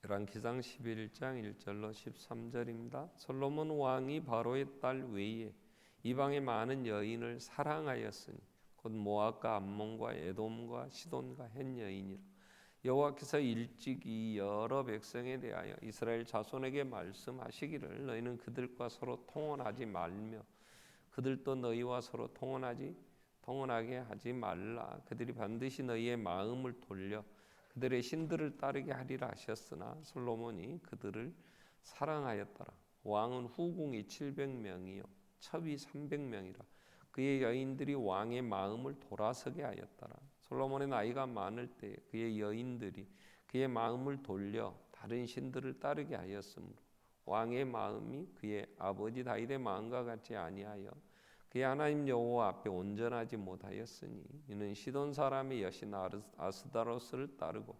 열왕기상 11장 1절로 13절입니다. 솔로몬 왕이 바로의 딸 외에 이방의 많은 여인을 사랑하였으니 곧 모압과 암몬과 에돔과 시돈과 헷 여인이라. 여호와께서 일찍이 여러 백성에 대하여 이스라엘 자손에게 말씀하시기를 너희는 그들과 서로 통혼하지 말며 그들도 너희와 서로 통혼하게 하지 말라. 그들이 반드시 너희의 마음을 돌려 그들의 신들을 따르게 하리라 하셨으나 솔로몬이 그들을 사랑하였더라. 왕은 후궁이 700명이요 첩이 300명이라. 그의 여인들이 왕의 마음을 돌아서게 하였더라. 솔로몬의 나이가 많을 때 그의 여인들이 그의 마음을 돌려 다른 신들을 따르게 하였으므로 왕의 마음이 그의 아버지 다윗의 마음과 같지 아니하여 그의 하나님 여호와 앞에 온전하지 못하였으니 이는 시돈 사람의 여신 아스다로스를 따르고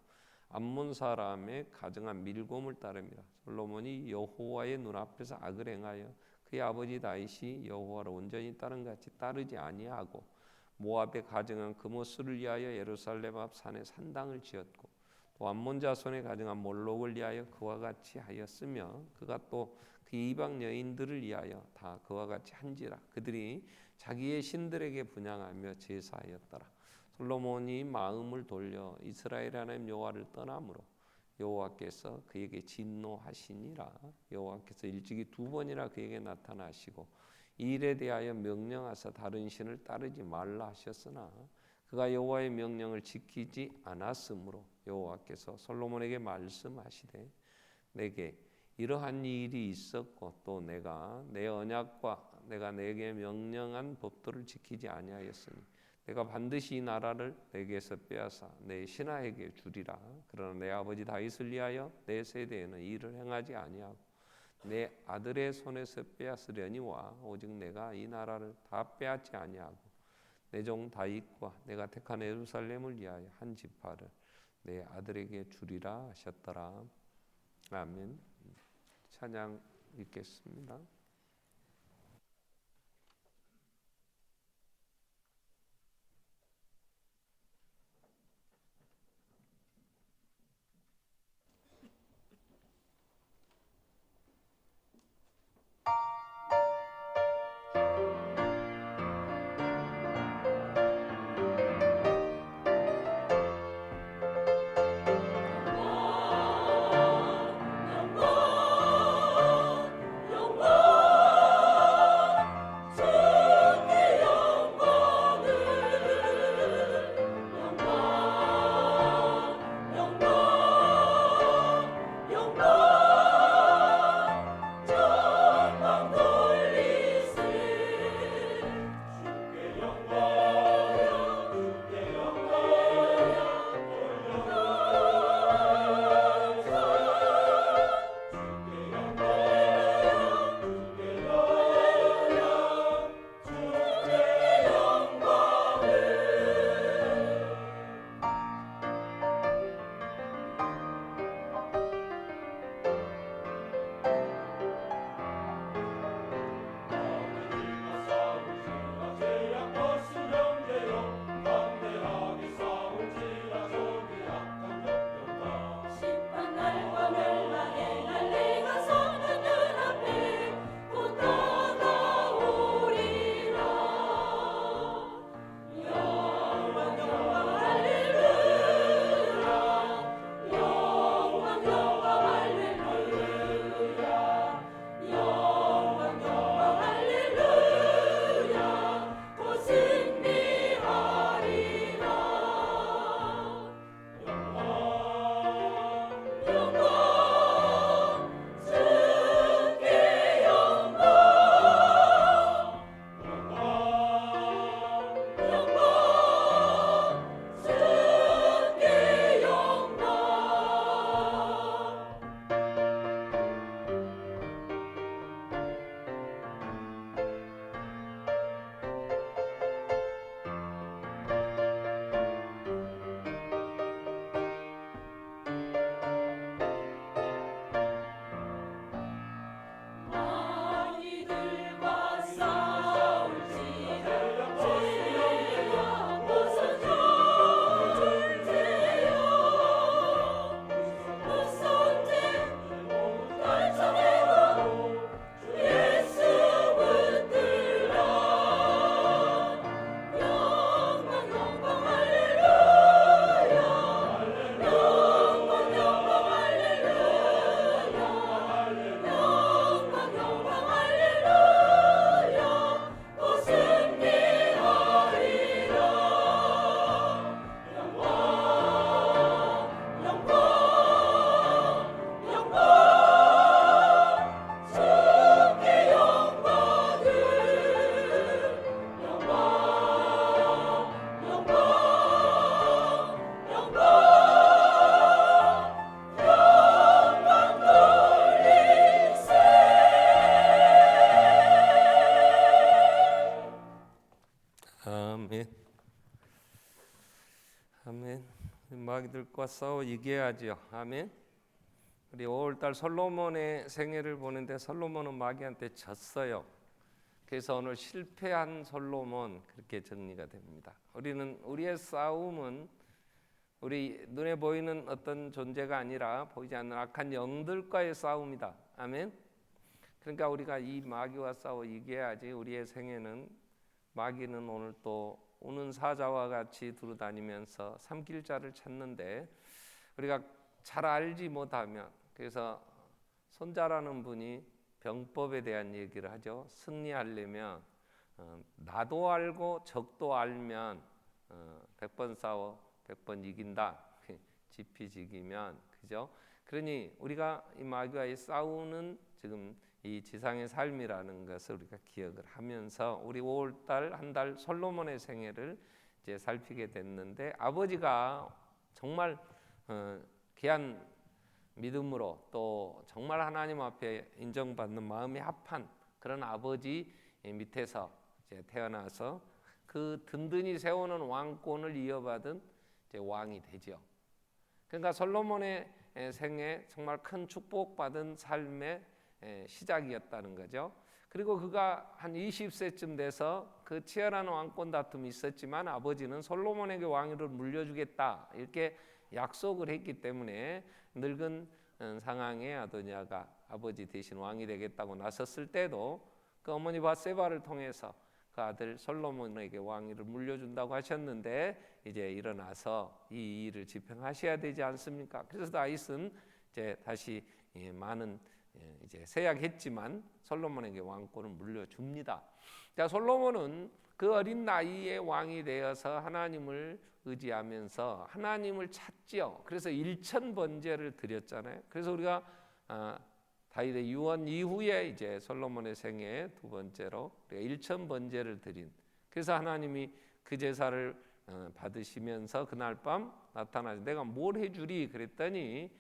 암몬 사람의 가증한 밀곰을 따릅니다. 솔로몬이 여호와의 눈앞에서 악을 행하여 그의 아버지 다윗이 여호와를 온전히 따른 같이 따르지 아니하고 모압의 가증한 그모스를 위하여 예루살렘 앞 산에 산당을 지었고 또 암몬 자손의 가증한 몰록을 위하여 그와 같이 하였으며 그가 또 그 이방 여인들을 위하여 다 그와 같이 한지라. 그들이 자기의 신들에게 분향하며 제사하였더라. 솔로몬이 마음을 돌려 이스라엘 하나님 여호와를 떠나므로 여호와께서 그에게 진노하시니라. 여호와께서 일찍이 2번이나 그에게 나타나시고 이 일에 대하여 명령하사 다른 신을 따르지 말라 하셨으나 그가 여호와의 명령을 지키지 않았으므로 여호와께서 솔로몬에게 말씀하시되 내게 이러한 일이 있었고 또 내가 내 언약과 내가 내게 명령한 법도를 지키지 아니하였으니 내가 반드시 이 나라를 내게서 빼앗아 내 신하에게 주리라. 그러나 내 아버지 다윗을 위하여 내 세대에는 이 일을 행하지 아니하고 내 아들의 손에서 빼앗으려니와 오직 내가 이 나라를 다 빼앗지 아니하고 내 종 다윗과 내가 택한 예루살렘을 위하여 한 지파를 내 아들에게 주리라 하셨더라. 아멘. 찬양 읽겠습니다. 영원 아멘. 마귀들과 싸워 이겨야지요. 아멘. 우리 5월달 솔로몬의 생애를 보는데 솔로몬은 마귀한테 졌어요. 그래서 오늘 실패한 솔로몬 그렇게 정리가 됩니다. 우리의 싸움은 우리 눈에 보이는 어떤 존재가 아니라 보이지 않는 악한 영들과의 싸움이다. 아멘. 그러니까 우리가 이 마귀와 싸워 이겨야지. 우리의 생애는 마귀는 오늘 또 우는 사자와 같이 두루다니면서 삼킬 자를 찾는데 우리가 잘 알지 못하면, 그래서 손자라는 분이 병법에 대한 얘기를 하죠. 승리하려면 나도 알고 적도 알면 100번 싸워 100번 이긴다. 지피지기면, 그죠? 그러니 우리가 이 마귀와의 싸우는 지금 이 지상의 삶이라는 것을 우리가 기억을 하면서 우리 5월달 한 달 솔로몬의 생애를 이제 살피게 됐는데, 아버지가 정말 귀한 믿음으로 또 정말 하나님 앞에 인정받는 마음이 합한 그런 아버지 밑에서 이제 태어나서 그 든든히 세우는 왕권을 이어받은 이제 왕이 되죠. 그러니까 솔로몬의 생애 정말 큰 축복받은 삶의 시작이었다는 거죠. 그리고 그가 한 20세쯤 돼서 그 치열한 왕권 다툼이 있었지만 아버지는 솔로몬에게 왕위를 물려주겠다 이렇게 약속을 했기 때문에 늙은 상황에 아도니아가 아버지 대신 왕이 되겠다고 나섰을 때도 그 어머니 밧세바를 통해서 그 아들 솔로몬에게 왕위를 물려준다고 하셨는데 이제 일어나서 이 일을 집행하셔야 되지 않습니까? 그래서 다윗은 이제 다시 많은 이제 세약했지만 솔로몬에게 왕권을 물려줍니다. 자, 솔로몬은 그 어린 나이에 왕이 되어서 하나님을 의지하면서 하나님을 찾지요. 그래서 일천번제를 드렸잖아요. 그래서 우리가 다윗의 유언 이후에 이제 솔로몬의 생애 두 번째로 우리가 일천번제를 드린, 그래서 하나님이 그 제사를 받으시면서 그날 밤 나타나서 내가 뭘 해주리 그랬더니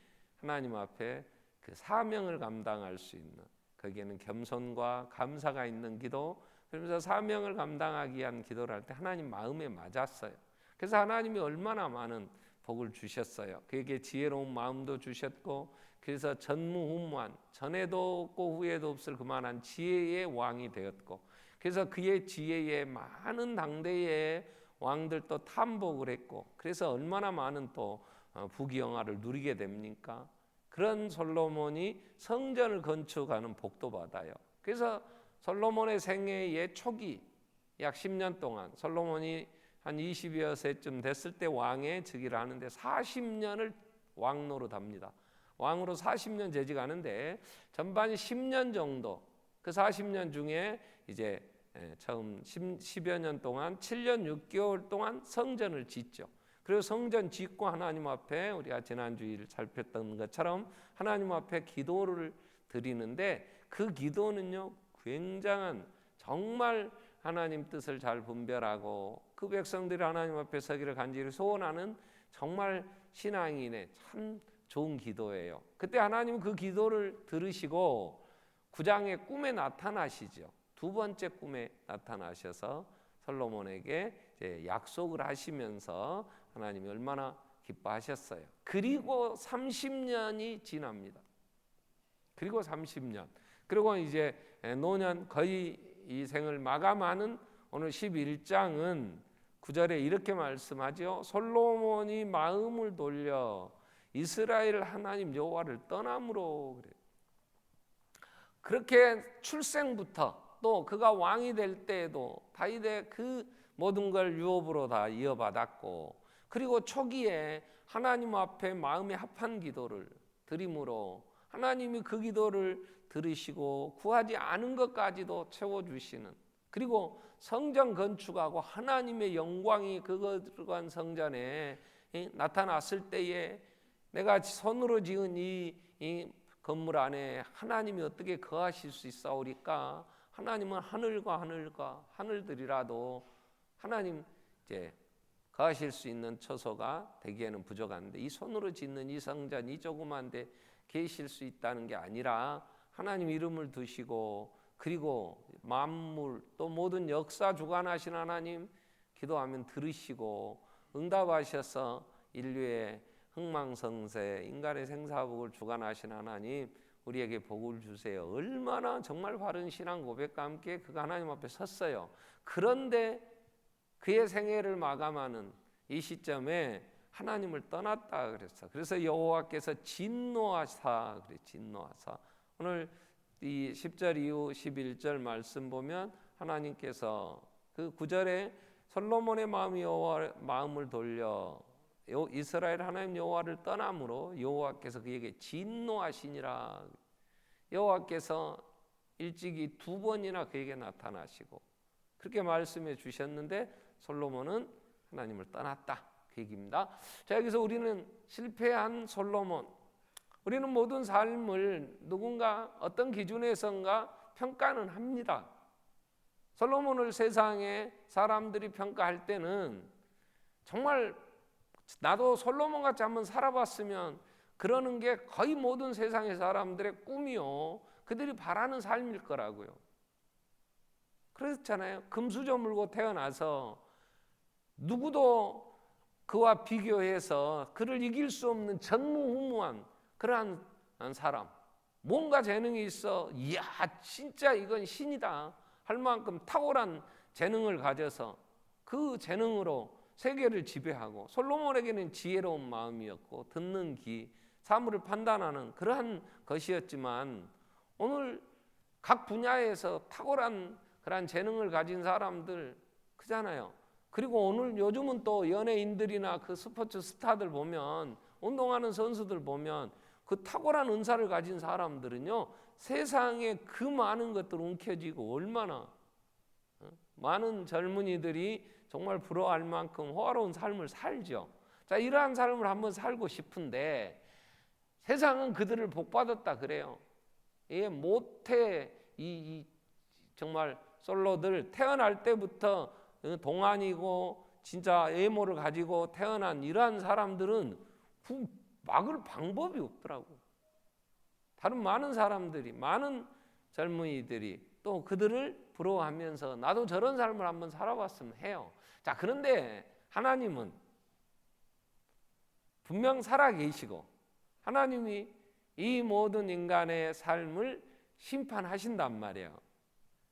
하나님 앞에 그 사명을 감당할 수 있는, 거기에는 겸손과 감사가 있는 기도, 그러면서 사명을 감당하기 위한 기도를 할 때 하나님 마음에 맞았어요. 그래서 하나님이 얼마나 많은 복을 주셨어요. 그에게 지혜로운 마음도 주셨고, 그래서 전무후무한, 전에도 없고 후에도 없을 그만한 지혜의 왕이 되었고, 그래서 그의 지혜에 많은 당대의 왕들도 탐복을 했고, 그래서 얼마나 많은 또 부귀영화를 누리게 됩니까? 그런 솔로몬이 성전을 건축하는 복도 받아요. 그래서 솔로몬의 생애의 초기 약 10년 동안, 솔로몬이 한 20여 세쯤 됐을 때 왕의 즉위를 하는데 40년을 왕노릇 합니다. 왕으로 40년 재직하는데 전반이 10년 정도, 그 40년 중에 이제 처음 10여 년 동안 7년 6개월 동안 성전을 짓죠. 그리고 성전 짓고 하나님 앞에 우리가 지난주일 살폈던 것처럼 하나님 앞에 기도를 드리는데, 그 기도는요 굉장한, 정말 하나님 뜻을 잘 분별하고 그 백성들이 하나님 앞에 서기를 간절히 소원하는 정말 신앙인의 참 좋은 기도예요. 그때 하나님은 그 기도를 들으시고 9장의 꿈에 나타나시죠. 두 번째 꿈에 나타나셔서 솔로몬에게 이제 약속을 하시면서 하나님이 얼마나 기뻐하셨어요. 그리고 30년이 지납니다. 그리고 30년. 그리고 이제 노년 거의 이 생을 마감하는 오늘 11장은 9절에 이렇게 말씀하죠. 솔로몬이 마음을 돌려 이스라엘 하나님 여호와를 떠남으로 그래요. 그렇게 출생부터 또 그가 왕이 될 때에도 다윗의 그 모든 걸 유업으로 다 이어받았고, 그리고 초기에 하나님 앞에 마음에 합한 기도를 드림으로 하나님이 그 기도를 들으시고 구하지 않은 것까지도 채워주시는, 그리고 성전 건축하고 하나님의 영광이 그거한 성전에 나타났을 때에 내가 손으로 지은 이 건물 안에 하나님이 어떻게 거하실 수 있사오리까? 하나님은 하늘과 하늘들이라도 하나님 이제 거하실 수 있는 처소가 되기에는 부족한데, 이 손으로 짓는 이 성전, 이 조그만 데 계실 수 있다는 게 아니라 하나님 이름을 두시고, 그리고 만물 또 모든 역사 주관하신 하나님 기도하면 들으시고, 응답하셔서 인류의 흥망성쇠, 인간의 생사복을 주관하신 하나님, 우리에게 복을 주세요. 얼마나 정말 바른 신앙 고백과 함께 그가 하나님 앞에 섰어요. 그런데 그의 생애를 마감하는 이 시점에 하나님을 떠났다 그랬어. 그래서 여호와께서 진노하사 그래. 진노하사. 오늘 이 10절 이후 11절 말씀 보면 하나님께서 그 9절에 솔로몬의 마음을 돌려 이스라엘 하나님 여호와를 떠남으로 여호와께서 그에게 진노하시니라. 여호와께서 일찍이 2번이나 그에게 나타나시고 그렇게 말씀해 주셨는데 솔로몬은 하나님을 떠났다. 그 얘기입니다. 자, 여기서 우리는 실패한 솔로몬, 우리는 모든 삶을 누군가 어떤 기준에선가 평가는 합니다. 솔로몬을 세상에 사람들이 평가할 때는 정말 나도 솔로몬같이 한번 살아봤으면 그러는 게 거의 모든 세상의 사람들의 꿈이요, 그들이 바라는 삶일 거라고요. 그렇잖아요. 금수저 물고 태어나서 누구도 그와 비교해서 그를 이길 수 없는 전무후무한 그러한 사람, 뭔가 재능이 있어, 이야 진짜 이건 신이다 할 만큼 탁월한 재능을 가져서 그 재능으로 세계를 지배하고, 솔로몬에게는 지혜로운 마음이었고 듣는 귀, 사물을 판단하는 그러한 것이었지만 오늘 각 분야에서 탁월한 그러한 재능을 가진 사람들 크잖아요. 그리고 오늘 요즘은 또 연예인들이나 그 스포츠 스타들 보면, 운동하는 선수들 보면 그 탁월한 은사를 가진 사람들은요, 세상에 그 많은 것들 움켜쥐고 얼마나 많은 젊은이들이 정말 부러워할 만큼 호화로운 삶을 살죠. 자, 이러한 삶을 한번 살고 싶은데 세상은 그들을 복받았다 그래요. 예, 모태 정말 솔로들 태어날 때부터 동안이고 진짜 외모를 가지고 태어난 이러한 사람들은 막을 방법이 없더라고. 다른 많은 사람들이, 많은 젊은이들이 또 그들을 부러워하면서 나도 저런 삶을 한번 살아봤으면 해요. 자, 그런데 하나님은 분명 살아계시고 하나님이 이 모든 인간의 삶을 심판하신단 말이에요.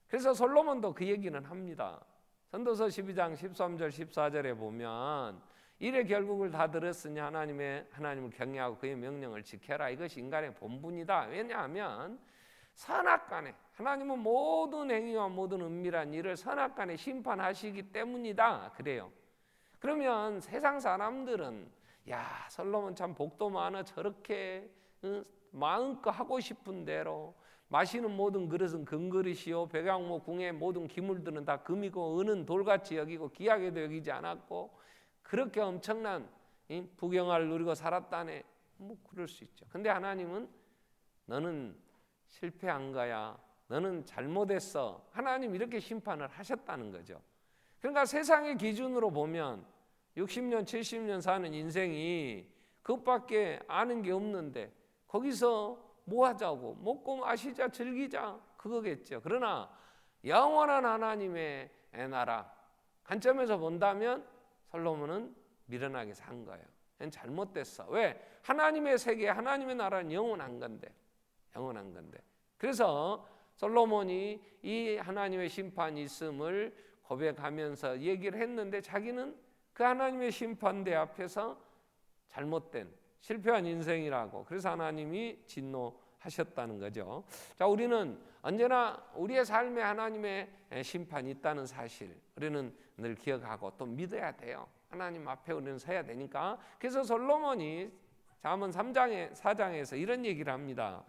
그래서 솔로몬도 그 얘기는 합니다. 전도서 12장 13절 14절에 보면 이래 결국을 다 들었으니 하나님을 경외하고 그의 명령을 지켜라. 이것이 인간의 본분이다. 왜냐하면 선악간에, 하나님은 모든 행위와 모든 은밀한 일을 선악간에 심판하시기 때문이다 그래요. 그러면 세상 사람들은 야, 솔로몬 참 복도 많아, 저렇게 마음껏 하고 싶은 대로 마시는 모든 그릇은 금그릇이요, 백양모 궁의 모든 기물들은 다 금이고 은은 돌같이 여기고 귀하게도 여기지 않았고 그렇게 엄청난 부경화를 누리고 살았다네. 뭐 그럴 수 있죠. 근데 하나님은 너는 실패한 거야, 너는 잘못했어, 하나님 이렇게 심판을 하셨다는 거죠. 그러니까 세상의 기준으로 보면 60년 70년 사는 인생이 그것밖에 아는 게 없는데 거기서 뭐 하자고, 먹고 마시자 즐기자 그거겠죠. 그러나 영원한 하나님의 나라 관점에서 본다면 솔로몬은 미련하게 산 거예요. 잘못됐어. 왜? 하나님의 세계, 하나님의 나라는 영원한 건데. 그래서 솔로몬이 이 하나님의 심판이 있음을 고백하면서 얘기를 했는데 자기는 그 하나님의 심판대 앞에서 잘못된 실패한 인생이라고, 그래서 하나님이 진노하셨다는 거죠. 자, 우리는 언제나 우리의 삶에 하나님의 심판이 있다는 사실 우리는 늘 기억하고 또 믿어야 돼요. 하나님 앞에 우리는 서야 되니까. 그래서 솔로몬이 잠언 4장에서 이런 얘기를 합니다.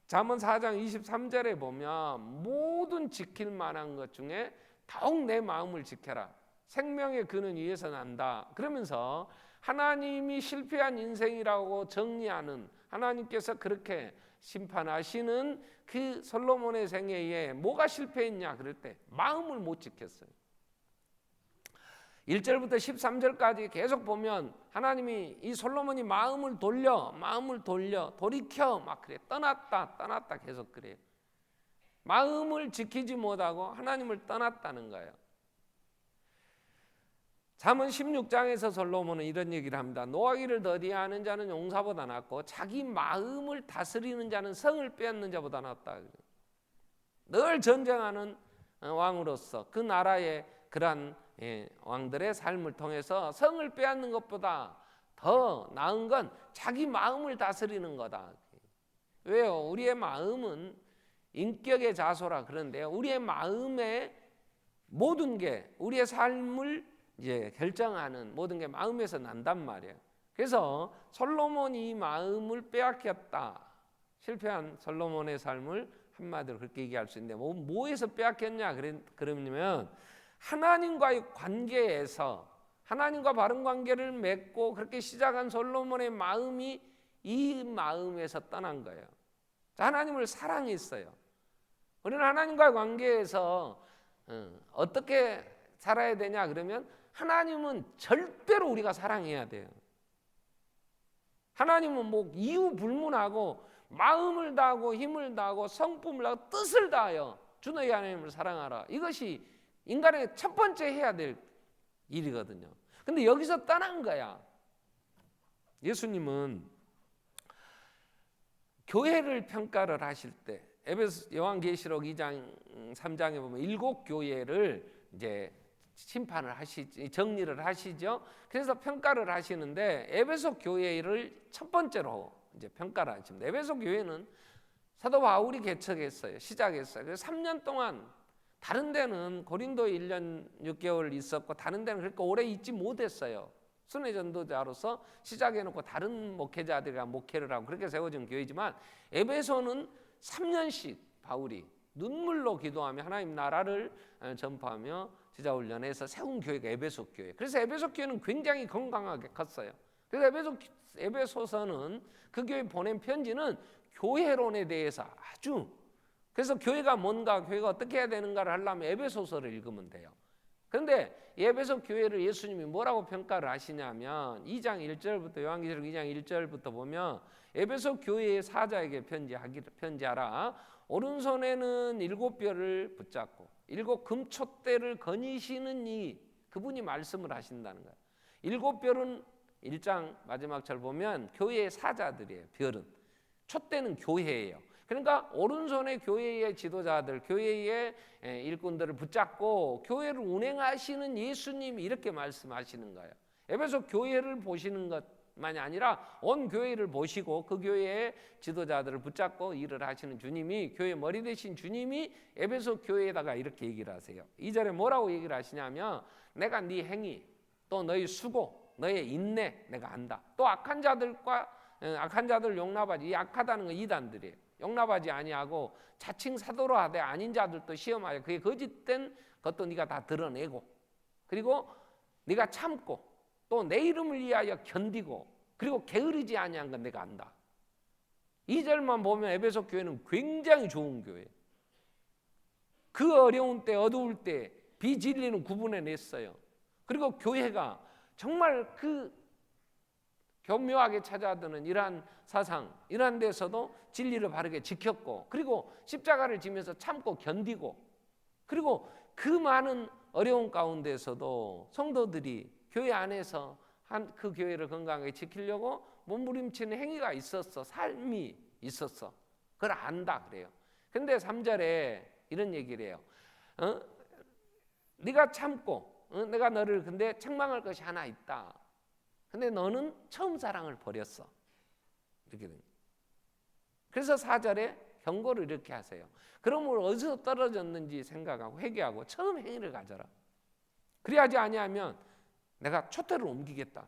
잠언 4장 23절에 보면 모든 지킬 만한 것 중에 더욱 내 마음을 지켜라. 생명의 근은 위에서 난다. 그러면서 하나님이 실패한 인생이라고 정리하는, 하나님께서 그렇게 심판하시는 그 솔로몬의 생애에 뭐가 실패했냐 그럴 때 마음을 못 지켰어요. 1절부터 13절까지 계속 보면 하나님이 이 솔로몬이 마음을 돌려 돌이켜 막 그래, 떠났다 계속 그래요. 마음을 지키지 못하고 하나님을 떠났다는 거예요. 잠언 16장에서 솔로몬은 이런 얘기를 합니다. 노하기를 더디하는 자는 용사보다 낫고 자기 마음을 다스리는 자는 성을 빼앗는 자보다 낫다. 늘 전쟁하는 왕으로서 그 나라의 그러한 왕들의 삶을 통해서 성을 빼앗는 것보다 더 나은 건 자기 마음을 다스리는 거다. 왜요? 우리의 마음은 인격의 자소라 그런데요, 우리의 마음의 모든 게 우리의 삶을 이제 결정하는 모든 게 마음에서 난단 말이에요. 그래서 솔로몬이 마음을 빼앗겼다. 실패한 솔로몬의 삶을 한마디로 그렇게 얘기할 수 있는데 뭐에서 빼앗겼냐 그러면 하나님과의 관계에서, 하나님과 바른 관계를 맺고 그렇게 시작한 솔로몬의 마음이 이 마음에서 떠난 거예요. 하나님을 사랑했어요. 우리는 하나님과의 관계에서 어떻게 살아야 되냐 그러면 하나님은 절대로 우리가 사랑해야 돼요. 하나님은 뭐 이유 불문하고 마음을 다하고 힘을 다하고 성품을 다하고 뜻을 다하여 주 너희 하나님을 사랑하라. 이것이 인간의 첫 번째 해야 될 일이거든요. 근데 여기서 떠난 거야. 예수님은 교회를 평가를 하실 때 에베소 요한계시록 2장 3장에 보면 7 교회를 이제 심판을 하시지, 정리를 하시죠. 그래서 평가를 하시는데 에베소 교회를 첫 번째로 이제 평가를 하십니다. 에베소 교회는 사도 바울이 개척했어요. 시작했어요. 그래서 3년 동안 다른 데는 고린도에 1년 6개월 있었고 다른 데는 그렇게 오래 있지 못했어요. 순회 전도자로서 시작해놓고 다른 목회자들이랑 목회를 하고 그렇게 세워진 교회지만 에베소는 3년씩 바울이 눈물로 기도하며 하나님 나라를 전파하며 지자훈련해서 세운 교회가 에베소 교회. 그래서 에베소 교회는 굉장히 건강하게 컸어요. 그래서 에베소서는 그 교회 보낸 편지는 교회론에 대해서 아주, 그래서 교회가 뭔가, 교회가 어떻게 해야 되는가를 하려면 에베소서를 읽으면 돼요. 그런데 에베소 교회를 예수님이 뭐라고 평가를 하시냐면 2장 1절부터 요한계시록 2장 1절부터 보면 에베소 교회의 사자에게 편지하라. 오른손에는 7뼈를 붙잡고 7 금촛대를 거니시는 그분이 말씀을 하신다는 거예요. 7뼈는 1장 마지막 절 보면 교회의 사자들이에요. 별은 촛대는 교회예요. 그러니까 오른손에 교회의 지도자들, 교회의 일꾼들을 붙잡고 교회를 운행하시는 예수님이 이렇게 말씀하시는 거예요. 에베소 교회를 보시는 것만이 아니라 온 교회를 보시고 그 교회의 지도자들을 붙잡고 일을 하시는 주님이, 교회 머리 되신 주님이 에베소 교회에다가 이렇게 얘기를 하세요. 2절에 뭐라고 얘기를 하시냐면 내가 네 행위, 또 너희 수고, 너의 인내 내가 안다. 또 악한 자들 용납하지. 이 악하다는 건 이단들이에요. 용납하지 아니하고 자칭 사도로 하되 아닌 자들도 시험하여 그게 거짓된 것도 네가 다 드러내고, 그리고 네가 참고 또 내 이름을 위하여 견디고, 그리고 게으르지 아니한 건 내가 안다. 2절만 보면 에베소 교회는 굉장히 좋은 교회예요. 그 어려운 때, 어두울 때 비진리는 구분해냈어요. 그리고 교회가 정말 그 교묘하게 찾아드는 이러한 사상, 이러한 데서도 진리를 바르게 지켰고, 그리고 십자가를 지면서 참고 견디고, 그리고 그 많은 어려운 가운데서도 성도들이 교회 안에서 그 교회를 건강하게 지키려고 몸부림치는 행위가 있었어. 삶이 있었어. 그걸 안다 그래요. 근데 3절에 이런 얘기를 해요. 네가 참고, 내가 너를 근데 책망할 것이 하나 있다. 근데 너는 처음 사랑을 버렸어. 이렇게 됩니다. 그래서 4절에 경고를 이렇게 하세요. 그러므로 어디서 떨어졌는지 생각하고 회개하고 처음 행위를 가져라. 그리하지 아니하면 내가 촛대를 옮기겠다.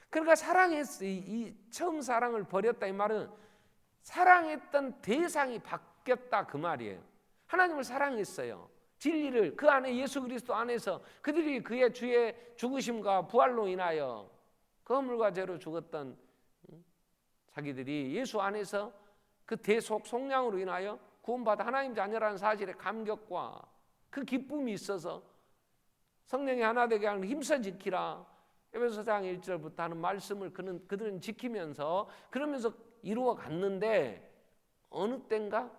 그러니까 이 처음 사랑을 버렸다 이 말은 사랑했던 대상이 바뀌었다 그 말이에요. 하나님을 사랑했어요. 진리를 그 안에 예수 그리스도 안에서 그들이 그의 주의 죽으심과 부활로 인하여 그 허물과 죄로 죽었던 자기들이 예수 안에서 그 대속 속량으로 인하여 구원받아 하나님 자녀라는 사실의 감격과 그 기쁨이 있어서 성령이 하나 되게 하는 힘써 지키라. 에베소서 1절부터 하는 말씀을 그들은 지키면서 그러면서 이루어 갔는데 어느 때인가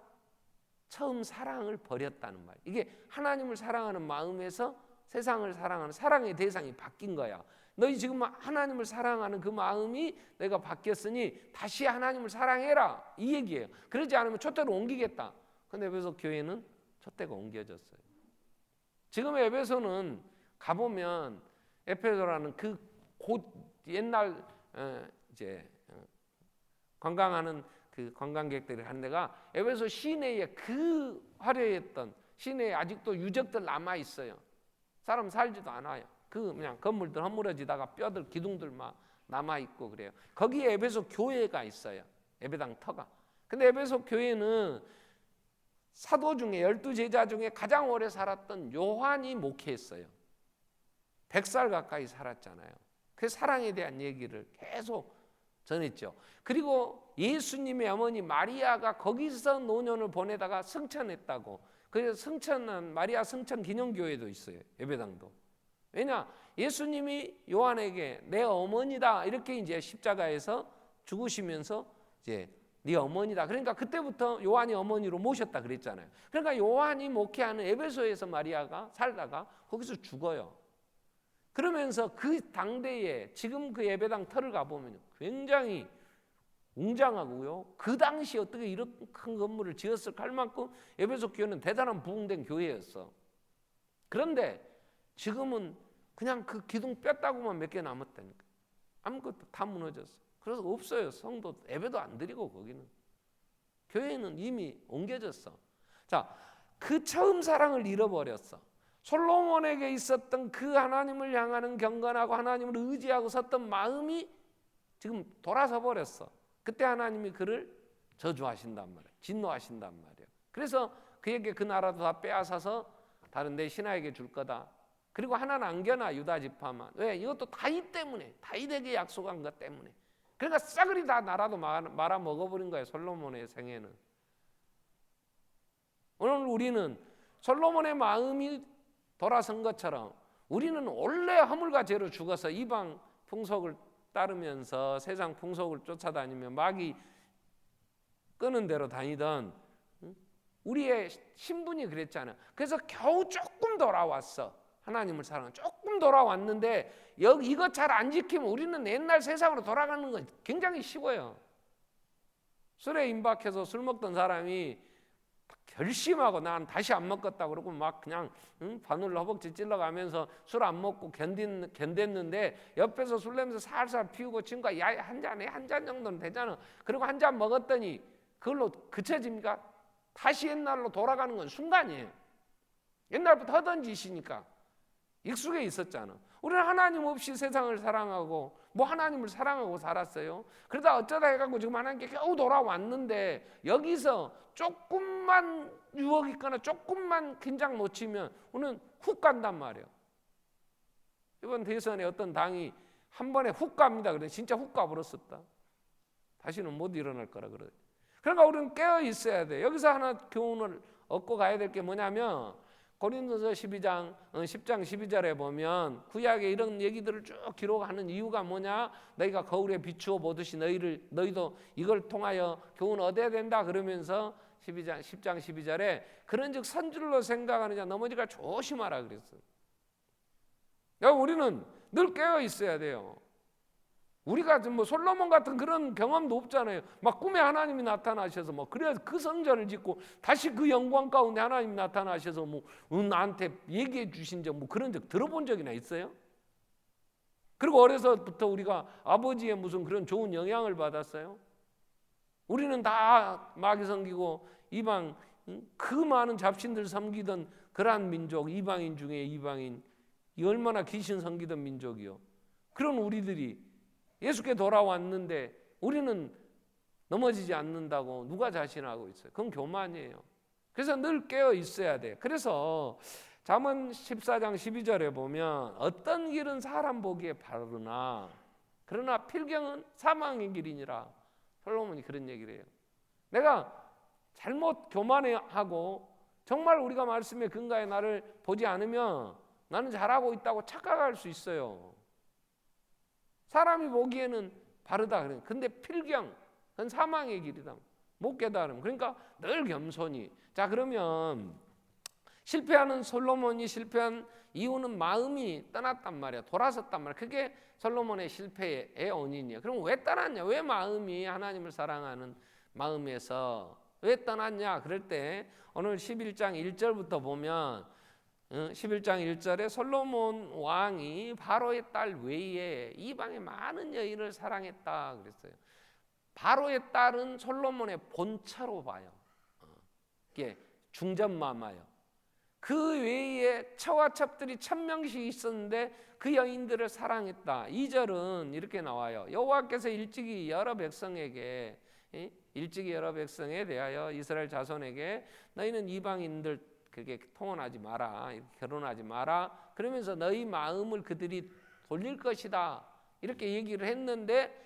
처음 사랑을 버렸다는 말. 이게 하나님을 사랑하는 마음에서 세상을 사랑하는 사랑의 대상이 바뀐 거야. 너희 지금 하나님을 사랑하는 그 마음이 내가 바뀌었으니 다시 하나님을 사랑해라, 이 얘기예요. 그러지 않으면 촛대로 옮기겠다. 근데 에베소 교회는 촛대가 옮겨졌어요. 지금 에베소는 가보면 에페소라는 그 곧 옛날 이제 관광하는 그 관광객들이 한 데가 에베소 시내에 그 화려했던 시내에 아직도 유적들 남아 있어요. 사람 살지도 않아요. 그 그냥 건물들 허물어지다가 뼈들 기둥들 막 남아 있고 그래요. 거기에 에베소 교회가 있어요. 예배당 터가. 근데 에베소 교회는 사도 중에 12제자 중에 가장 오래 살았던 요한이 목회했어요. 100살 가까이 살았잖아요. 그 사랑에 대한 얘기를 계속 전했죠. 그리고 예수님의 어머니 마리아가 거기서 노년을 보내다가 승천했다고. 그래서 승천한 마리아 승천 기념교회도 있어요. 예배당도. 왜냐? 예수님이 요한에게 내 어머니다 이렇게 이제 십자가에서 죽으시면서 이제 네 어머니다. 그러니까 그때부터 요한이 어머니로 모셨다 그랬잖아요. 그러니까 요한이 목회하는 에베소에서 마리아가 살다가 거기서 죽어요. 그러면서 그 당대에 지금 그 예배당 터를 가보면 굉장히 웅장하고요. 그 당시 어떻게 이런 큰 건물을 지었을까 할 만큼 에베소 교회는 대단한 부흥된 교회였어. 그런데 지금은 그냥 그 기둥 뺐다고만 몇 개 남았다니까. 아무것도 다 무너졌어. 그래서 없어요. 성도 예배도 안 드리고 거기는. 교회는 이미 옮겨졌어. 자, 그 처음 사랑을 잃어버렸어. 솔로몬에게 있었던 그 하나님을 향하는 경건하고 하나님을 의지하고 섰던 마음이 지금 돌아서 버렸어. 그때 하나님이 그를 저주하신단 말이에요. 진노하신단 말이에요. 그래서 그에게 그 나라도 다 빼앗아서 다른 내 신하에게 줄 거다. 그리고 하나는 안겨놔, 유다 지파만. 왜? 이것도 다윗 때문에, 다윗에게 약속한 것 때문에. 그러니까 싸그리 다 나라도 말아 먹어버린 거예요. 솔로몬의 생애는. 오늘 우리는 솔로몬의 마음이 돌아선 것처럼 우리는 원래 허물과 죄로 죽어서 이방 풍속을 따르면서 세상 풍속을 쫓아다니며 마귀 끄는 대로 다니던 우리의 신분이 그랬잖아요. 그래서 겨우 조금 돌아왔어. 하나님을 사랑하는 조금 돌아왔는데 이것 잘 안 지키면 우리는 옛날 세상으로 돌아가는 건 굉장히 쉬워요. 술에 임박해서 술 먹던 사람이 결심하고 난 다시 안 먹겠다 그러고 막 그냥 바늘로 허벅지 찔러가면서 술 안 먹고 견뎠는데 옆에서 술 냄새 살살 피우고 친구가 야 한 잔에 한 잔 정도는 되잖아. 그리고 한 잔 먹었더니 그걸로 그쳐집니까? 다시 옛날로 돌아가는 건 순간이에요. 옛날부터 하던 짓이니까 익숙해 있었잖아. 우리는 하나님 없이 세상을 사랑하고 하나님을 사랑하고 살았어요. 그러다 어쩌다 해가지고 지금 하나님께 겨우 돌아왔는데 여기서 조금만 유혹 있거나 조금만 긴장 놓치면 우리는 훅 간단 말이에요. 이번 대선에 어떤 당이 한 번에 훅 갑니다. 그래 진짜 훅 가버렸었다. 다시는 못 일어날 거라 그래. 그러니까 우리는 깨어 있어야 돼. 여기서 하나 교훈을 얻고 가야 될 게 뭐냐면 고린도서 10장 12절에 보면 구약에 이런 얘기들을 쭉 기록하는 이유가 뭐냐? 너희가 거울에 비추어 보듯이 너희도 이걸 통하여 교훈 얻어야 된다 그러면서 10장 12절에 그런즉 선줄로 생각하는 자 넘어지가 조심하라 그랬어요. 그러니까 우리는 늘 깨어 있어야 돼요. 우리가 뭐 솔로몬 같은 그런 경험도 없잖아요. 막 꿈에 하나님이 나타나셔서 그래서 그 성전을 짓고 다시 그 영광 가운데 하나님이 나타나셔서 나한테 얘기해 주신 적 그런 적 들어본 적이나 있어요? 그리고 어려서부터 우리가 아버지의 무슨 그런 좋은 영향을 받았어요? 우리는 다 마귀 섬기고 이방 그 많은 잡신들 섬기던 그러한 민족, 이방인 중에 이방인, 이 얼마나 귀신 섬기던 민족이요. 그런 우리들이 예수께 돌아왔는데 우리는 넘어지지 않는다고 누가 자신하고 있어요? 그건 교만이에요. 그래서 늘 깨어 있어야 돼. 그래서 잠언 14장 12절에 보면 어떤 길은 사람 보기에 바르나 그러나 필경은 사망의 길이니라. 솔로몬이 그런 얘기를 해요. 내가 잘못 교만하고 정말 우리가 말씀의 근거에 나를 보지 않으면 나는 잘하고 있다고 착각할 수 있어요. 사람이 보기에는 바르다 그래. 근데 필경, 그건 사망의 길이다. 못 깨달음. 그러니까 늘 겸손히. 자, 그러면 실패하는 솔로몬이 실패한 이유는 마음이 떠났단 말이야. 돌아섰단 말이야. 그게 솔로몬의 실패의 원인이야. 그럼 왜 떠났냐? 왜 마음이 하나님을 사랑하는 마음에서 왜 떠났냐? 그럴 때 오늘 11장 1절부터 보면 11장 1절에 솔로몬 왕이 바로의 딸 외에 이방의 많은 여인을 사랑했다 그랬어요. 바로의 딸은 솔로몬의 본처로 봐요. 이게 중전마마요. 그 외에 처와 첩들이 1000명씩 있었는데 그 여인들을 사랑했다. 2절은 이렇게 나와요. 여호와께서 일찍이 여러 백성에 대하여 이스라엘 자손에게 너희는 이방인들 그렇게 통혼하지 마라, 결혼하지 마라, 그러면서 너희 마음을 그들이 돌릴 것이다 이렇게 얘기를 했는데,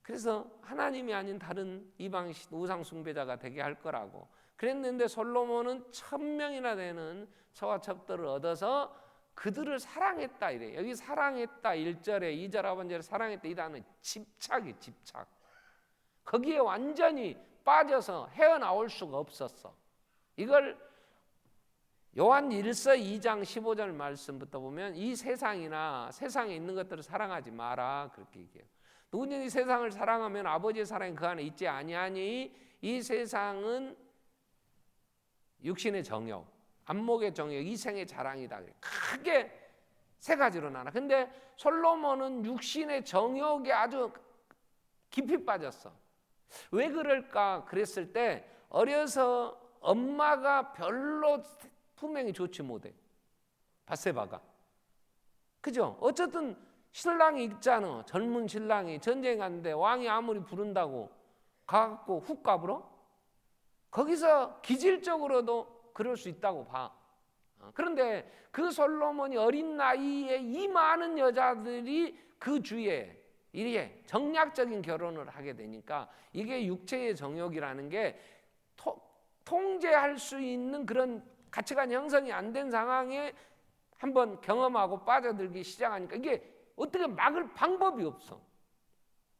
그래서 하나님이 아닌 다른 이방 우상 숭배자가 되게 할 거라고 그랬는데 솔로몬은 1000명이나 되는 처와 첩들을 얻어서 그들을 사랑했다 이래. 여기 사랑했다 1절에 2절 하반절에 사랑했다 이 단어는 집착이 집착. 거기에 완전히 빠져서 헤어나올 수가 없었어. 이걸 요한 1서 2장 15절 말씀부터 보면 이 세상이나 세상에 있는 것들을 사랑하지 마라 그렇게 얘기해요. 누구든지 세상을 사랑하면 아버지의 사랑이 그 안에 있지 아니하니 이 세상은 육신의 정욕, 안목의 정욕, 이생의 자랑이다. 크게 세 가지로 나눠. 근데 솔로몬은 육신의 정욕에 아주 깊이 빠졌어. 왜 그럴까 그랬을 때 어려서 엄마가 별로 품행이 좋지 못해. 밧세바가. 그죠? 어쨌든 신랑이 있잖아. 젊은 신랑이 전쟁 갔는데 왕이 아무리 부른다고 가갖고 훅 가불어? 거기서 기질적으로도 그럴 수 있다고 봐. 그런데 그 솔로몬이 어린 나이에 이 많은 여자들이 그 주위에 이게 정략적인 결혼을 하게 되니까 이게 육체의 정욕이라는 게 통제할 수 있는 그런 가치관 형성이 안 된 상황에 한번 경험하고 빠져들기 시작하니까 이게 어떻게 막을 방법이 없어.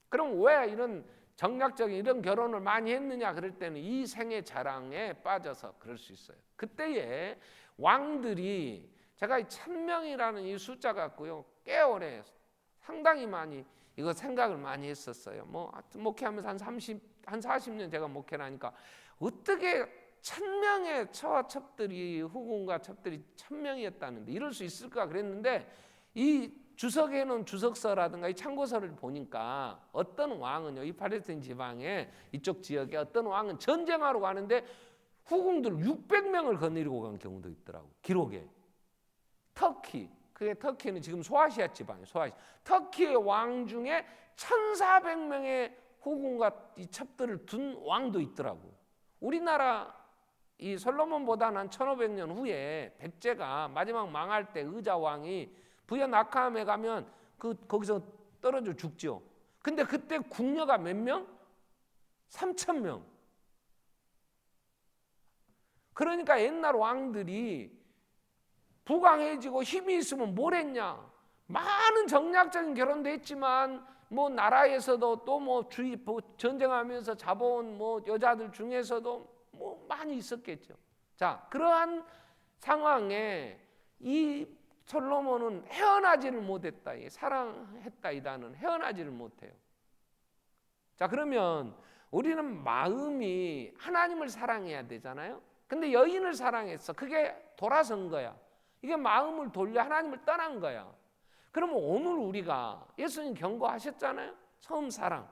그럼 왜 이런 정략적인 이런 결혼을 많이 했느냐 그럴 때는 이 생의 자랑에 빠져서 그럴 수 있어요. 그때에 왕들이 제가 1000명이라는 이 숫자 갖고요 꽤 오래 상당히 많이 이거 생각을 많이 했었어요. 뭐 목회하면서 한 40년 제가 목회를 하니까 어떻게 1000명의 처와 첩들이 후궁과 첩들이 1000명이었다는데 이럴 수 있을까 그랬는데 이 주석에 놓은 주석서라든가 이 참고서를 보니까 어떤 왕은요 이 팔레스타인 지방에 이쪽 지역에 어떤 왕은 전쟁하러 가는데 후궁들 600명을 거느리고 간 경우도 있더라고. 기록에. 터키, 그게 터키는 지금 소아시아 지방이에요. 소아시아. 터키의 왕 중에 1400명의 후궁과 이 첩들을 둔 왕도 있더라고. 우리나라 이 솔로몬보다는 한 1500년 후에 백제가 마지막 망할 때 의자 왕이 부여 낙함에 가면 거기서 떨어져 죽죠. 근데 그때 궁녀가 몇 명? 3000명. 그러니까 옛날 왕들이 부강해지고 힘이 있으면 뭘 했냐? 많은 정략적인 결혼도 했지만 뭐 나라에서도 또 뭐 전쟁하면서 잡아온 뭐 여자들 중에서도 뭐 많이 있었겠죠. 자, 그러한 상황에 이 솔로몬은 헤어나지를 못했다. 사랑했다 이 단어는 헤어나지를 못해요. 자, 그러면 우리는 마음이 하나님을 사랑해야 되잖아요. 근데 여인을 사랑했어. 그게 돌아선 거야. 이게 마음을 돌려 하나님을 떠난 거야. 그러면 오늘 우리가 예수님 경고하셨잖아요. 처음 사랑.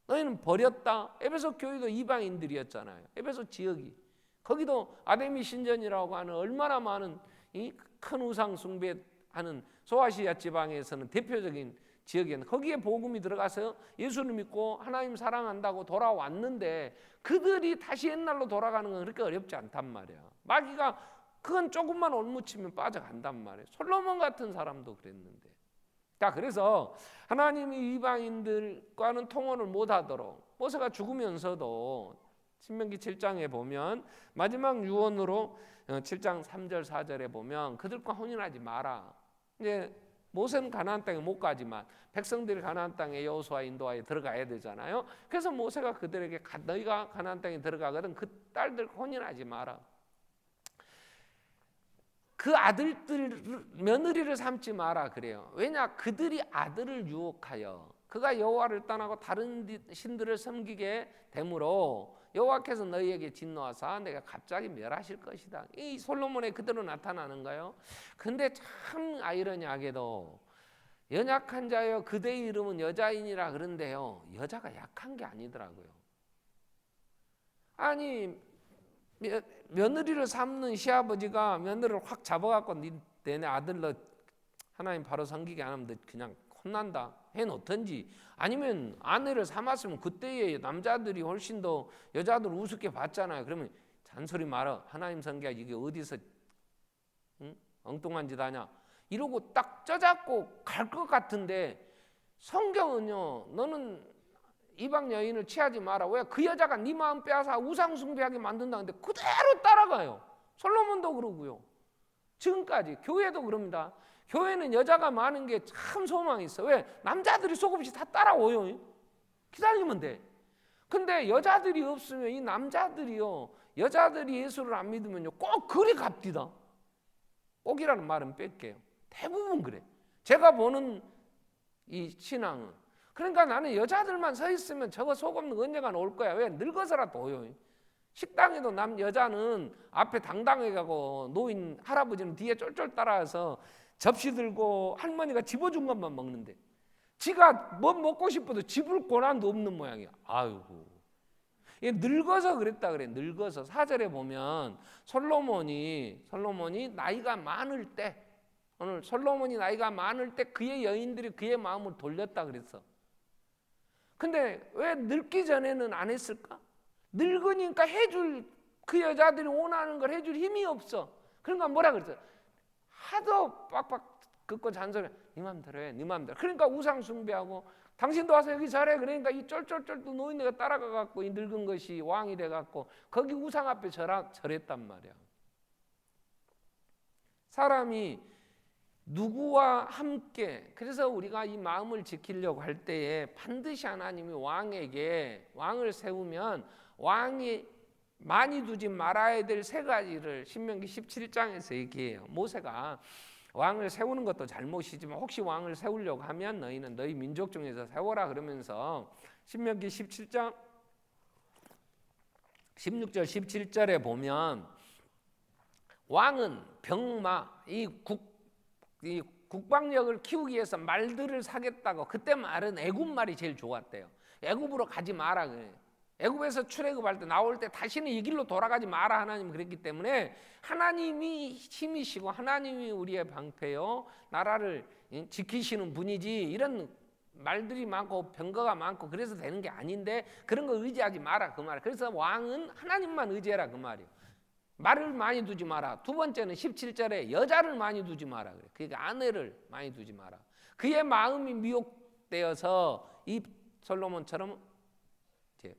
너희는 버렸다. 에베소 교회도 이방인들이었잖아요. 에베소 지역이. 거기도 아데미 신전이라고 하는 얼마나 많은 이 큰 우상 숭배하는 소아시아 지방에서는 대표적인 지역이었는데 거기에 복음이 들어가서 예수를 믿고 하나님 사랑한다고 돌아왔는데 그들이 다시 옛날로 돌아가는 건 그렇게 어렵지 않단 말이야. 마귀가 그건 조금만 올무치면 빠져간단 말이에요. 솔로몬 같은 사람도 그랬는데. 자, 그래서 하나님이 이방인들과는 통혼을 못하도록 모세가 죽으면서도 신명기 7장에 보면 마지막 유언으로 7장 3절 4절에 보면 그들과 혼인하지 마라. 이제 모세는 가나안 땅에 못 가지만 백성들이 가나안 땅에 여호수아 인도하에 들어가야 되잖아요. 그래서 모세가 그들에게 너희가 가나안 땅에 들어가거든 그 딸들 혼인하지 마라. 그 아들들 며느리를 삼지 마라 그래요. 왜냐? 그들이 아들을 유혹하여 그가 여호와를 떠나고 다른 신들을 섬기게 되므로 여호와께서 너희에게 진노하사 내가 갑자기 멸하실 것이다. 이 솔로몬의 그대로 나타나는 거예요. 근데 참 아이러니하게도 연약한 자여 그대의 이름은 여자인이라 그런데요, 여자가 약한 게 아니더라고요. 아니 며느리를 삼는 시아버지가 며느리를 확 잡아갖고 너네 아들 너 하나님 바로 섬기게 안 하면 너 그냥 혼난다 해놓든지, 아니면 아내를 삼았으면 그때의 남자들이 훨씬 더 여자들 우습게 봤잖아요. 그러면 잔소리 말아, 하나님 섬기야 이게 어디서 엉뚱한 짓 하냐 이러고 딱 쪄잡고 갈 것 같은데, 성경은요, 너는 이방 여인을 취하지 마라. 왜? 그 여자가 네 마음 빼앗아 우상 숭배하게 만든다는데 그대로 따라가요. 솔로몬도 그러고요. 지금까지 교회도 그럽니다. 교회는 여자가 많은 게 참 소망이 있어. 왜? 남자들이 속없이 다 따라오요. 기다리면 돼. 근데 여자들이 없으면 이 남자들이요, 여자들이 예수를 안 믿으면요 꼭 그리 갑디다. 꼭이라는 말은 뺄게요. 대부분 그래. 제가 보는 이 신앙은. 그러니까 나는 여자들만 서 있으면 저거 속 없는 언젠가 올 거야. 왜? 늙어서라도 오요. 식당에도 여자는 앞에 당당하게 가고 노인 할아버지는 뒤에 쫄쫄 따라와서 접시 들고 할머니가 집어준 것만 먹는데, 지가 뭐 먹고 싶어도 집을 권한도 없는 모양이야. 아이고, 늙어서 그랬다 그래. 늙어서. 4절에 보면 솔로몬이 나이가 많을 때, 오늘 솔로몬이 나이가 많을 때 그의 여인들이 그의 마음을 돌렸다 그랬어. 근데 왜 늙기 전에는 안 했을까? 늙으니까 해줄, 그 여자들이 원하는 걸 해줄 힘이 없어. 그러니까 뭐라 그랬어? 하도 빡빡 긋고 잔소리, 네 맘대로 해, 네 맘대로. 그러니까 우상 숭배하고, 당신도 와서 여기 잘해. 그러니까 이 쫄쫄쫄도 노인네가 따라가 갖고 이 늙은 것이 왕이 돼 갖고 거기 우상 앞에 절했단 말이야. 사람이 누구와 함께, 그래서 우리가 이 마음을 지키려고 할 때에 반드시 하나님이 왕을 세우면 왕이 많이 두지 말아야 될 세 가지를 신명기 17장에서 얘기해요. 모세가 왕을 세우는 것도 잘못이지만 혹시 왕을 세우려고 하면 너희는 너희 민족 중에서 세워라 그러면서 신명기 17장 16절 17절에 보면 왕은 병마, 이 국방력을 키우기 위해서 말들을 사겠다고, 그때 말은 애굽 말이 제일 좋았대요. 애굽으로 가지 마라 그래요. 애굽에서 출애굽할 때 나올 때 다시는 이 길로 돌아가지 마라 하나님 그랬기 때문에, 하나님이 힘이시고 하나님이 우리의 방패요 나라를 지키시는 분이지 이런 말들이 많고 병거가 많고 그래서 되는 게 아닌데 그런 거 의지하지 마라 그 말이에요. 그래서 왕은 하나님만 의지해라 그 말이에요. 말을 많이 두지 마라. 두 번째는 17절에 여자를 많이 두지 마라 그래. 그러니까 아내를 많이 두지 마라. 그의 마음이 미혹되어서 이 솔로몬처럼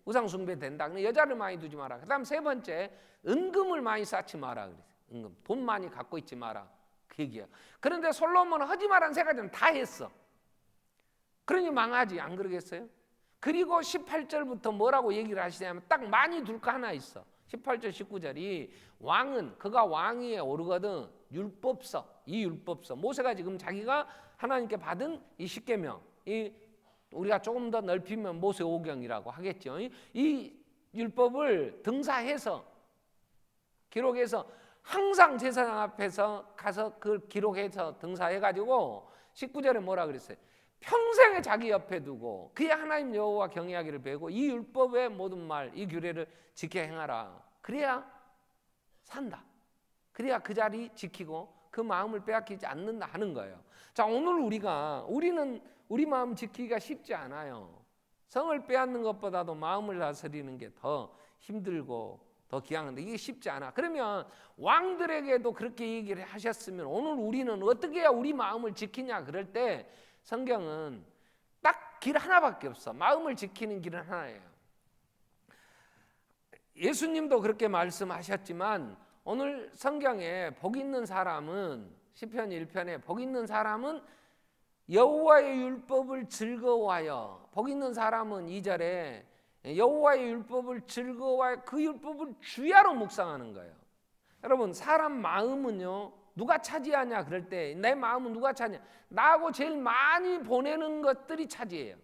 우상 숭배 된다. 여자를 많이 두지 마라. 그다음 세 번째, 은금을 많이 쌓지 마라 그래. 은금, 돈 많이 갖고 있지 마라 그 얘기야. 그런데 솔로몬은 하지 말한 세 가지는 다 했어. 그러니 망하지, 안 그러겠어요? 그리고 18절부터 뭐라고 얘기를 하시냐면 딱 많이 둘 거 하나 있어. 18절 19절이 왕은 그가 왕위에 오르거든 율법서, 이 율법서, 모세가 지금 자기가 하나님께 받은 이 십계명, 이 우리가 조금 더 넓히면 모세 오경이라고 하겠죠. 이 율법을 등사해서 기록해서 항상 제사장 앞에서 가서 그걸 기록해서 등사해가지고 19절에 뭐라 그랬어요? 평생에 자기 옆에 두고 그의 하나님 여호와 경외하기를 배우고 이 율법의 모든 말, 이 규례를 지켜 행하라. 그래야 산다. 그래야 그 자리 지키고 그 마음을 빼앗기지 않는다 하는 거예요. 자, 오늘 우리는 우리 마음 지키기가 쉽지 않아요. 성을 빼앗는 것보다도 마음을 다스리는 게 더 힘들고 더 귀한데 이게 쉽지 않아. 그러면 왕들에게도 그렇게 얘기를 하셨으면 오늘 우리는 어떻게 해야 우리 마음을 지키냐 그럴 때 성경은 딱 길 하나밖에 없어. 마음을 지키는 길은 하나예요. 예수님도 그렇게 말씀하셨지만 오늘 성경에 복 있는 사람은 시편 1편에 복 있는 사람은 여호와의 율법을 즐거워하여, 복 있는 사람은 2절에 여호와의 율법을 즐거워하여 그 율법을 주야로 묵상하는 거예요. 여러분, 사람 마음은요 누가 차지하냐 그럴 때 내 마음은 누가 차지하냐? 나하고 제일 많이 보내는 것들이 차지해요.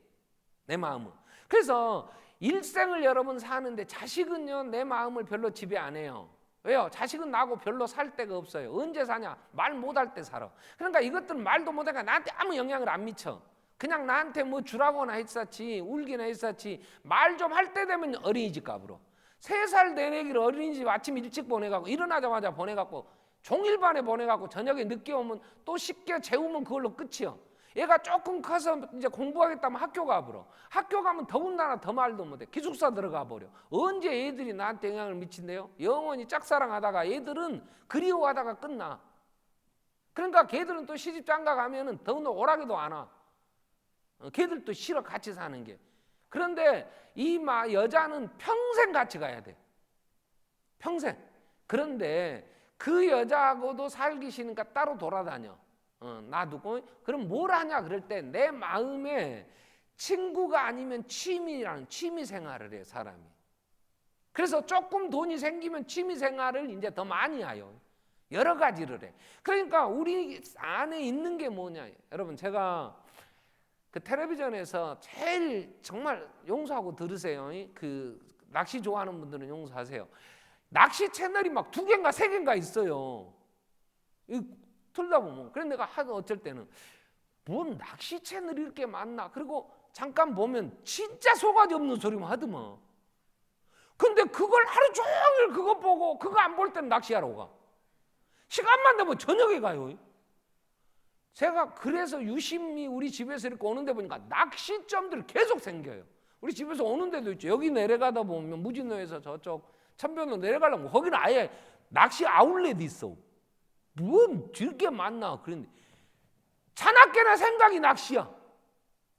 내 마음은. 그래서 일생을 여러분 사는데 자식은요 내 마음을 별로 지배 안 해요. 왜요? 자식은 나하고 별로 살 데가 없어요. 언제 사냐? 말 못할 때 살아. 그러니까 이것들은 말도 못하니까 나한테 아무 영향을 안 미쳐. 그냥 나한테 뭐 주라고나 했었지 울기나 했었지 말 좀 할 때 되면 어린이집 가버려. 3살 내내기를 어린이집 아침 일찍 보내갖고 일어나자마자 보내갖고 종일반에 보내갖고 저녁에 늦게 오면 또 쉽게 재우면 그걸로 끝이요. 얘가 조금 커서 이제 공부하겠다면 학교 가버려. 학교 가면 더군다나 더 말도 못해. 기숙사 들어가 버려. 언제 애들이 나한테 영향을 미친대요? 영원히 짝사랑하다가 애들은 그리워하다가 끝나. 그러니까 걔들은 또 시집 장가 가면은 더군다나 오라기도 안 와. 걔들도 싫어 같이 사는 게. 그런데 이 여자는 평생 같이 가야 돼. 평생. 그런데 그 여자하고도 살기 싫으니까 따로 돌아다녀. 놔두고 그럼 뭘 하냐 그럴 때 내 마음에 친구가 아니면 취미라는 취미 생활을 해 사람이. 그래서 조금 돈이 생기면 취미 생활을 이제 더 많이 해요. 여러 가지를 해. 그러니까 우리 안에 있는 게 뭐냐. 여러분 제가 그 텔레비전에서 제일 정말 용서하고 들으세요. 그 낚시 좋아하는 분들은 용서하세요. 낚시 채널이 막 2개인가 3개인가 있어요. 틀다 보면. 그래서 내가 어쩔 때는 뭔 낚시 채널이 이렇게 많나. 그리고 잠깐 보면 진짜 속아지 없는 소리만 하더만. 근데 그걸 하루 종일 그거 보고 그거 안 볼 때는 낚시하러 가. 시간만 되면 저녁에 가요. 제가 그래서 유심히 우리 집에서 이렇게 오는데 보니까 낚시점들이 계속 생겨요. 우리 집에서 오는 데도 있죠. 여기 내려가다 보면 무진로에서 저쪽 천변으로 내려가려면 거기는 아예 낚시 아울렛이 있어. 뭔 저렇게 많나. 그런데 자나깨나 생각이 낚시야.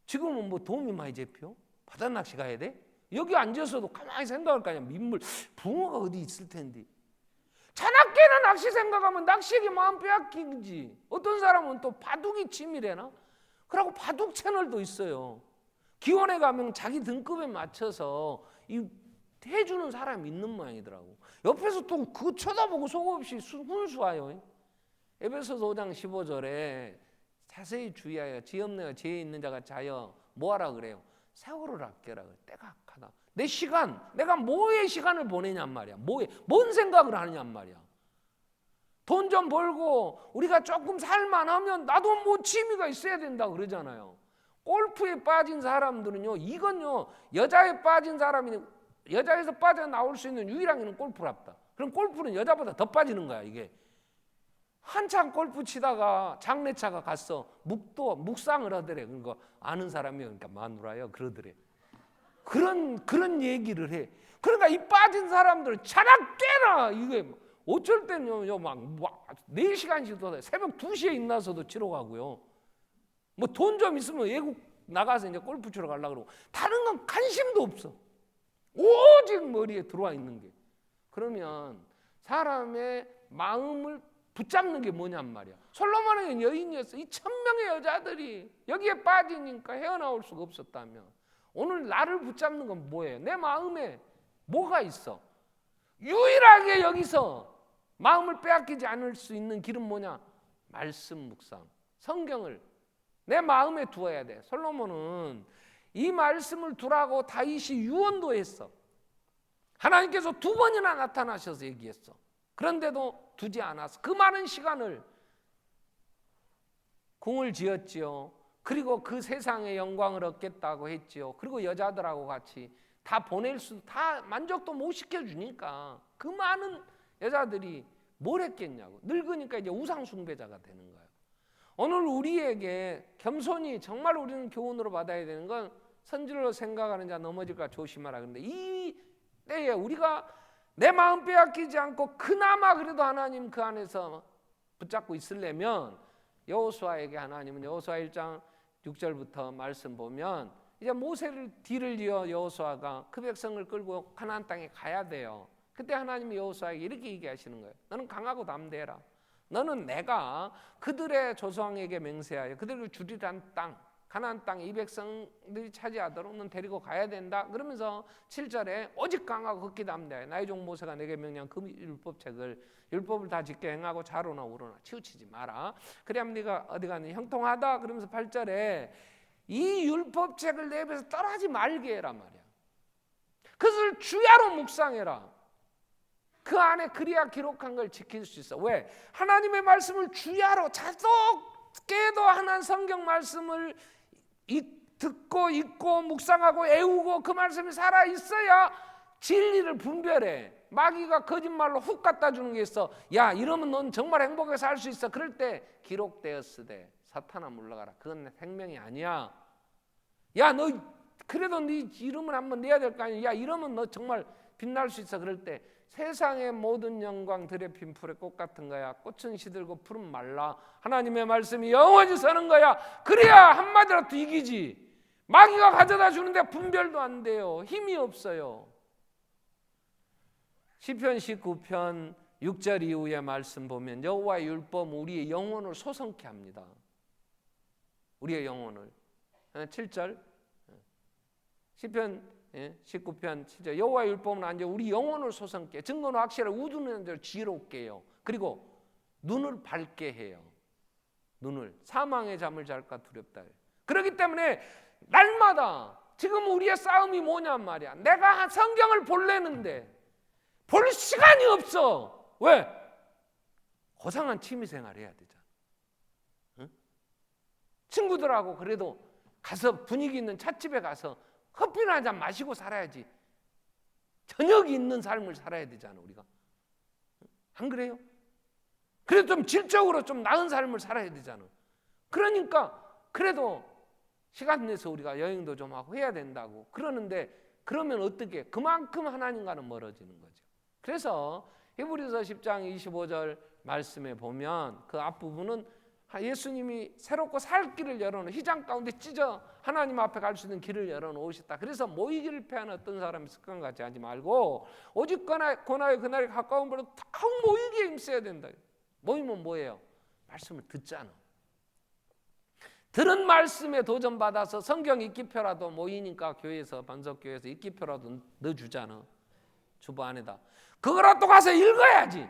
지금은 뭐 도움이 많이 잡혀? 바다 낚시 가야 돼? 여기 앉아서도 가만히 생각할 거 아니야. 민물 붕어가 어디 있을 텐데. 자나깨나 낚시 생각하면 낚시에게 마음 빼앗기지. 어떤 사람은 또 바둑이 취미래나? 그러고 바둑 채널도 있어요. 기원에 가면 자기 등급에 맞춰서 해주는 사람이 있는 모양이더라고. 옆에서 또 그거 쳐다보고 속없이 훈수와요. 에베소서 5장 15절에 자세히 주의하여 지엄내어 지혜 있는 자가 자여 뭐하라 그래요? 세월을 아껴라 그래. 때가 악하다. 내 시간, 내가 뭐에 시간을 보내냔 말이야. 뭔 생각을 하느냔 말이야. 돈 좀 벌고 우리가 조금 살만하면 나도 뭐 취미가 있어야 된다 그러잖아요. 골프에 빠진 사람들은요, 이건요 여자에 빠진 사람이 여자에서 빠져나올 수 있는 유일한 게 골프랍다. 그럼 골프는 여자보다 더 빠지는 거야 이게. 한참 골프 치다가 장례차가 갔어. 묵상을 하더래. 그거 아는 사람이 그러니까 마누라요 그러더래. 그런 얘기를 해. 그러니까 이 빠진 사람들은 자나깨나 이게 어쩔 때는요 막 4시간씩도 새벽 2시에 일어나서도 치러 가고요. 뭐 돈 좀 있으면 외국 나가서 이제 골프 치러 가려고 그러고 다른 건 관심도 없어. 오직 머리에 들어와 있는 게. 그러면 사람의 마음을 붙잡는 게 뭐냔 말이야. 솔로몬은 여인이었어. 이 1000명의 여자들이 여기에 빠지니까 헤어나올 수가 없었다면 오늘 나를 붙잡는 건 뭐예요? 내 마음에 뭐가 있어? 유일하게 여기서 마음을 빼앗기지 않을 수 있는 길은 뭐냐? 말씀 묵상, 성경을 내 마음에 두어야 돼. 솔로몬은 이 말씀을 두라고 다윗이 유언도 했어. 하나님께서 2번이나 나타나셔서 얘기했어. 그런데도 두지 않았어. 그 많은 시간을 궁을 지었지요. 그리고 그 세상의 영광을 얻겠다고 했지요. 그리고 여자들하고 같이 다 다 만족도 못 시켜주니까 그 많은 여자들이 뭘 했겠냐고. 늙으니까 이제 우상 숭배자가 되는 거예요. 오늘 우리에게 겸손히 정말 우리는 교훈으로 받아야 되는 건 선질로 생각하는 자 넘어질까 조심하라. 그런데 이 때에 우리가 내 마음 빼앗기지 않고 그나마 그래도 하나님 그 안에서 붙잡고 있으려면 여호수아에게 하나님은 여호수아 1장 6절부터 말씀 보면 이제 모세를 뒤를 이어 여호수아가 그 백성을 끌고 가나안 땅에 가야 돼요. 그때 하나님이 여호수아에게 이렇게 얘기하시는 거예요. 너는 강하고 담대해라. 너는 내가 그들의 조상에게 맹세하여 그들을 주리란 땅 가나안 땅 이 백성들이 차지하도록 넌 데리고 가야 된다. 그러면서 7절에 오직 강하고 걷기도 합니다. 나의 종 모세가 내게 명령한 그 율법을 다 지켜 행하고 좌로나 우로나 치우치지 마라. 그래야면 네가 어디 가니 형통하다. 그러면서 8절에 이 율법책을 내 입에서 떠나지 말게 해라 말이야. 그것을 주야로 묵상해라. 그 안에 그리야 기록한 걸 지킬 수 있어. 왜? 하나님의 말씀을 주야로 자석깨도 하는 성경 말씀을 듣고 읽고 묵상하고 애우고 그 말씀이 살아있어야 진리를 분별해. 마귀가 거짓말로 훅 갖다 주는 게 있어. 야, 이러면 넌 정말 행복하게 살 수 있어. 그럴 때 기록되었으되 사탄아 물러가라. 그건 생명이 아니야. 야, 너 그래도 네 이름을 한번 내야 될 거 아니야. 야, 이러면 너 정말 빛날 수 있어. 그럴 때 세상의 모든 영광 들에 핀 풀의 꽃 같은 거야. 꽃은 시들고 풀은 말라. 하나님의 말씀이 영원히 서는 거야. 그래야 한마디라도 이기지. 마귀가 가져다 주는데 분별도 안 돼요. 힘이 없어요. 시편 19편 6절 이후의 말씀 보면 여호와의 율법은 우리의 영혼을 소성케 합니다. 우리의 영혼을. 7절 시편 19편 7절 여호와의 율법은 앉아 우리 영혼을 소성케 증거는 확실하게 우두는 대로 지혜롭게 해요. 그리고 눈을 밝게 해요. 눈을 사망의 잠을 잘까 두렵다. 그렇기 때문에 날마다 지금 우리의 싸움이 뭐냔 말이야. 내가 성경을 볼래는데 볼 시간이 없어. 왜? 고상한 취미생활 해야 되잖아. 응? 친구들하고 그래도 가서 분위기 있는 찻집에 가서 커피나 한 잔 마시고 살아야지. 저녁이 있는 삶을 살아야 되잖아 우리가. 안 그래요? 그래도 좀 질적으로 좀 나은 삶을 살아야 되잖아. 그러니까 그래도 시간 내서 우리가 여행도 좀 하고 해야 된다고 그러는데 그러면 어떻게? 그만큼 하나님과는 멀어지는 거죠. 그래서 히브리서 10장 25절 말씀에 보면 그 앞부분은 예수님이 새롭고 살 길을 열어놓은 휘장 가운데 찢어 하나님 앞에 갈 수 있는 길을 열어놓으셨다. 그래서 모이기를 패하는 어떤 사람이 습관같이 하지 말고 오직 고나의 그날이 가까운 벌로 다 모이기에 힘써야 된다. 모이면 뭐예요? 말씀을 듣잖아. 들은 말씀에 도전받아서 성경 읽기표라도 모이니까 교회에서 반석교회에서 읽기표라도 넣어주잖아. 주보 안에다. 그거라도 가서 읽어야지.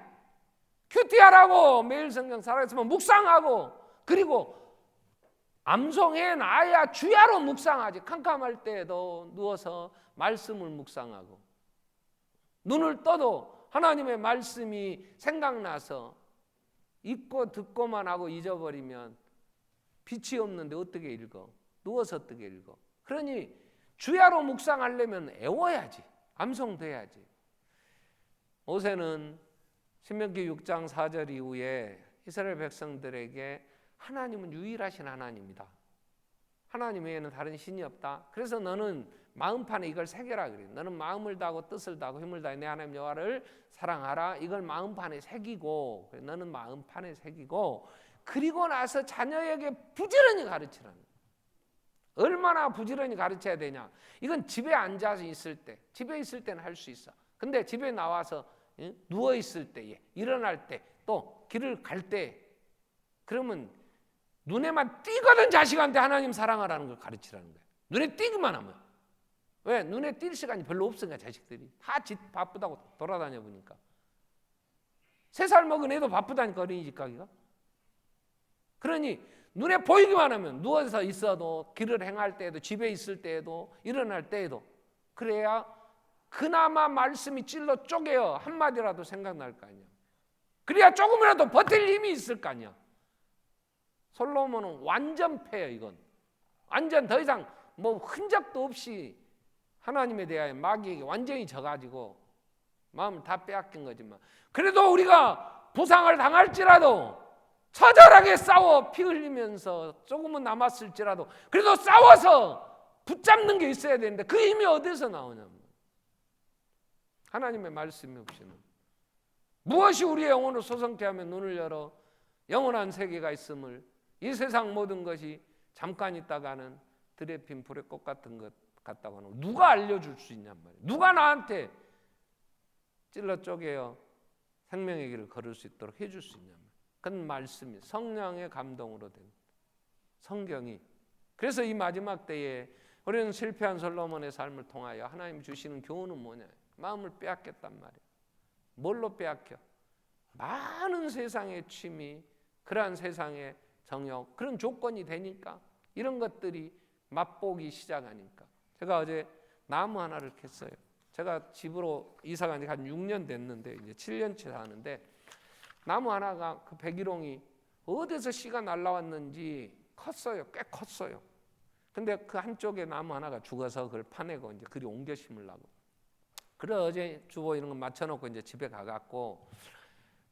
큐티하라고 매일 성경 살아있으면 묵상하고 그리고 암송해 놔야 주야로 묵상하지. 캄캄할 때에도 누워서 말씀을 묵상하고 눈을 떠도 하나님의 말씀이 생각나서 읽고 듣고만 하고 잊어버리면 빛이 없는데 어떻게 읽어? 누워서 어떻게 읽어? 그러니 주야로 묵상하려면 애워야지. 암송돼야지. 모세는 신명기 6장 4절 이후에 이스라엘 백성들에게 하나님은 유일하신 하나님이다. 하나님 외에는 다른 신이 없다. 그래서 너는 마음판에 이걸 새겨라 그래. 너는 마음을 다하고 뜻을 다하고 힘을 다해 내 하나님 여호와를 사랑하라. 이걸 마음판에 새기고 너는 마음판에 새기고 그리고 나서 자녀에게 부지런히 가르치라는 거야. 얼마나 부지런히 가르쳐야 되냐. 이건 집에 앉아서 있을 때 집에 있을 때는 할 수 있어. 근데 집에 나와서 누워있을 때에 일어날 때 또 길을 갈 때 그러면 눈에만 띄거든 자식한테 하나님 사랑하라는 걸 가르치라는 거예요. 눈에 띄기만 하면. 왜? 눈에 띌 시간이 별로 없으니까 자식들이 다 집 바쁘다고 돌아다녀 보니까 3살 먹은 애도 바쁘다니까 어린이집 가기가. 그러니 눈에 보이기만 하면 누워서 있어도 길을 행할 때에도 집에 있을 때에도 일어날 때에도 그래야 그나마 말씀이 찔러 쪼개어 한마디라도 생각날 거 아니야. 그래야 조금이라도 버틸 힘이 있을 거 아니야. 솔로몬은 완전 패야. 이건 완전 더 이상 뭐 흔적도 없이 하나님에 대하여 마귀에게 완전히 져가지고 마음을 다 빼앗긴 거지만 그래도 우리가 부상을 당할지라도 처절하게 싸워 피 흘리면서 조금은 남았을지라도 그래도 싸워서 붙잡는 게 있어야 되는데 그 힘이 어디서 나오냐면 하나님의 말씀이 없이는 무엇이 우리의 영혼을 소성케 하면 눈을 열어 영원한 세계가 있음을 이 세상 모든 것이 잠깐 있다가는 들에 핀 불의 꽃 같은 것 같다고 하는 누가 알려줄 수 있냔 말이에요. 누가 나한테 찔러 쪼개어 생명의 길을 걸을 수 있도록 해줄 수 있냔 말이에요. 그건 말씀이 성령의 감동으로 된 성경이 그래서 이 마지막 때에 우리는 실패한 솔로몬의 삶을 통하여 하나님 주시는 교훈은 뭐냐? 마음을 빼앗겼단 말이에요. 뭘로 빼앗겨? 많은 세상의 취미, 그러한 세상의 정욕, 그런 조건이 되니까 이런 것들이 맛보기 시작하니까. 제가 어제 나무 하나를 캤어요. 제가 집으로 이사 간 지 한 6년 됐는데 이제 7년째 사는데 나무 하나가 그 백일홍이 어디서 씨가 날라왔는지 컸어요. 꽤 컸어요. 근데 그 한쪽에 나무 하나가 죽어서 그걸 파내고 이제 그리 옮겨 심으려고. 그래 어제 주보 이런 거 맞춰놓고 이제 집에 가갖고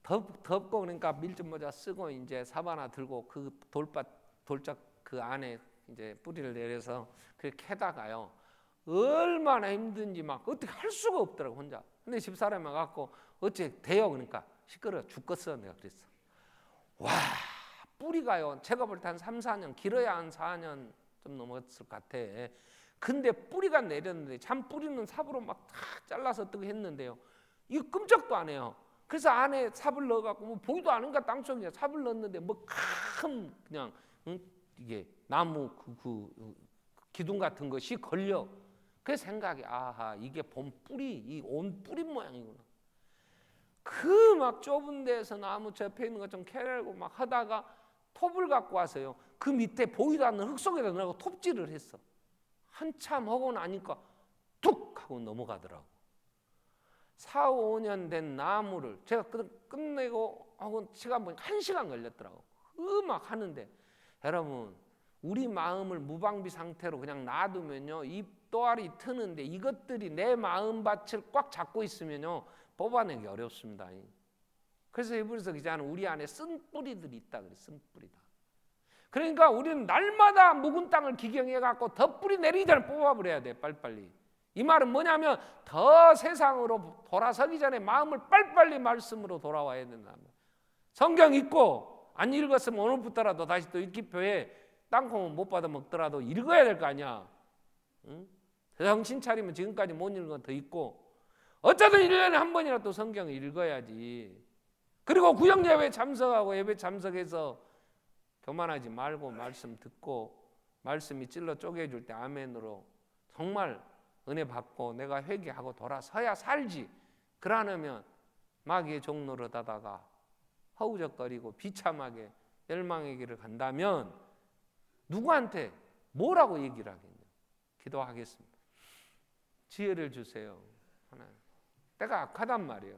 덥고 그러니까 밀짚 모자 쓰고 이제 사바나 들고 그 돌짝 그 안에 이제 뿌리를 내려서 그 캐다가요. 얼마나 힘든지 막 어떻게 할 수가 없더라고 혼자. 근데 집사람이 와갖고 어째 돼요 그러니까 시끄러워 죽겠어 내가 그랬어. 와 뿌리가요. 제가 볼 때 한 3, 4년 길어야 한 4년 좀 넘었을 것 같아. 근데 뿌리가 내렸는데 참 뿌리는 삽으로 막 다 잘라서 어떻게 했는데요. 이거 끔찍도 안 해요. 그래서 안에 삽을 넣어갖고 뭐 보이도 않은가 땅속에 삽을 넣었는데 뭐 큰 그냥 이게 나무 그 기둥 같은 것이 걸려. 그 생각이 아하 이게 본 뿌리 이 온 뿌리 모양이구나. 그 막 좁은 데서 나무 접해 있는 것 좀 캐려고 막 하다가 톱을 갖고 와서요. 그 밑에 보이도 않는 흙 속에다 넣고 톱질을 했어. 한참 하고 나니까 툭 하고 넘어가더라고. 4, 5년 된 나무를 제가 끝내고 하고 시간 보니까 1시간 걸렸더라고. 막 하는데 여러분 우리 마음을 무방비 상태로 그냥 놔두면요 이 또알이 트는데 이것들이 내 마음밭을 꽉 잡고 있으면요 뽑아내기 어렵습니다. 그래서 히브리서 기자는 우리 안에 쓴 뿌리들이 있다 그래. 쓴 뿌리다. 그러니까 우리는 날마다 묵은 땅을 기경해 갖고 더 뿌리 내리기 전에 뽑아버려야 돼. 빨리빨리. 이 말은 뭐냐면 더 세상으로 돌아서기 전에 마음을 빨리빨리 말씀으로 돌아와야 된다. 성경 읽고 안 읽었으면 오늘부터라도 다시 또 읽기표에 땅콩은 못 받아 먹더라도 읽어야 될 거 아니야. 응? 정신 차리면 지금까지 못 읽은 건 더 있고 어쩌든 1년에 한 번이라도 성경을 읽어야지. 그리고 구역예배 참석하고 예배 참석해서 교만하지 말고 말씀 듣고 말씀이 찔러 쪼개줄 때 아멘으로 정말 은혜 받고 내가 회개하고 돌아서야 살지. 그러려면 마귀의 종로로 다다가 허우적거리고 비참하게 멸망의 길을 간다면 누구한테 뭐라고 얘기를 하겠냐. 기도하겠습니다. 지혜를 주세요. 하나님. 때가 악하단 말이에요.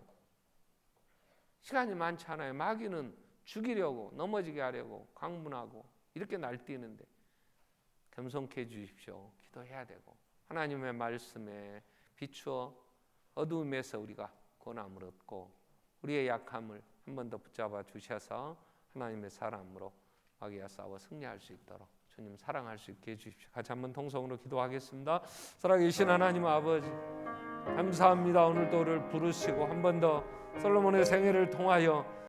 시간이 많지 않아요. 마귀는 죽이려고 넘어지게 하려고 강분하고 이렇게 날뛰는데 겸손케 해주십시오. 기도해야 되고 하나님의 말씀에 비추어 어두움에서 우리가 권함을 얻고 우리의 약함을 한 번 더 붙잡아 주셔서 하나님의 사람으로 마귀와 싸워 승리할 수 있도록 주님 사랑할 수 있게 해주십시오. 같이 한번 통성으로 기도하겠습니다. 살아계신 하나님 아버지 감사합니다. 오늘도 우리를 부르시고 한 번 더 솔로몬의 생애를 통하여